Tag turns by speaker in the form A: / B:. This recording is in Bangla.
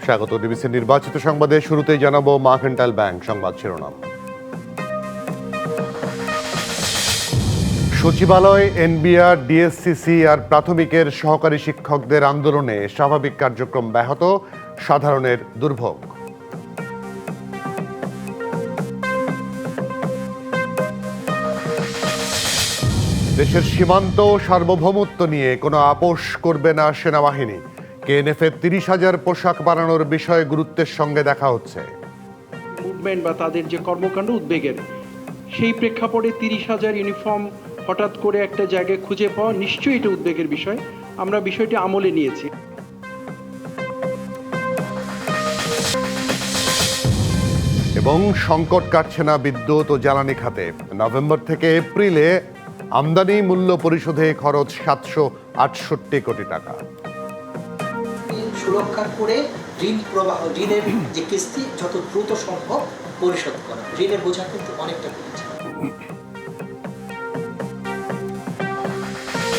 A: স্বাগত ডিবিসি নির্বাচিত সংবাদে। শুরুতেই জানাবো মার্কেন্টাইল ব্যাংক সংবাদ শিরোনাম। সচিবালয়, এনবিআর, ডিএসসিসি আর প্রাথমিকের সহকারী শিক্ষকদের আন্দোলনে স্বাভাবিক কার্যক্রম ব্যাহত, সাধারণের দুর্ভোগ। দেশের সীমান্ত সার্বভৌমত্ব নিয়ে কোনো আপোষ করবে না সেনাবাহিনী। কেএনএফের 30,000 পোশাক বানানোর বিষয়ে গুরুত্বের সঙ্গে দেখা হচ্ছে।
B: মুভমেন্ট বা তাদের যে কর্মকাণ্ড উদ্বেগের, সেই প্রেক্ষাপটে 30,000 ইউনিফর্ম হঠাৎ করে একটা জায়গায় খুঁজে পাওয়া নিশ্চয়ই এটা উদ্বেগের বিষয়। আমরা বিষয়টি আমলে নিয়েছি।
A: এবং সংকট কাটছে না বিদ্যুৎ ও জ্বালানি খাতে। নভেম্বর থেকে এপ্রিলে আমদানি মূল্য পরিশোধে খরচ 768 কোটি টাকা।
C: সুরক্ষা করে ঋণ প্রবাহ, ঋণের যে কিস্তি যত দ্রুত সম্ভব পরিশোধ করা। ঋণের বোঝা কিন্তু অনেকটা কমেছে।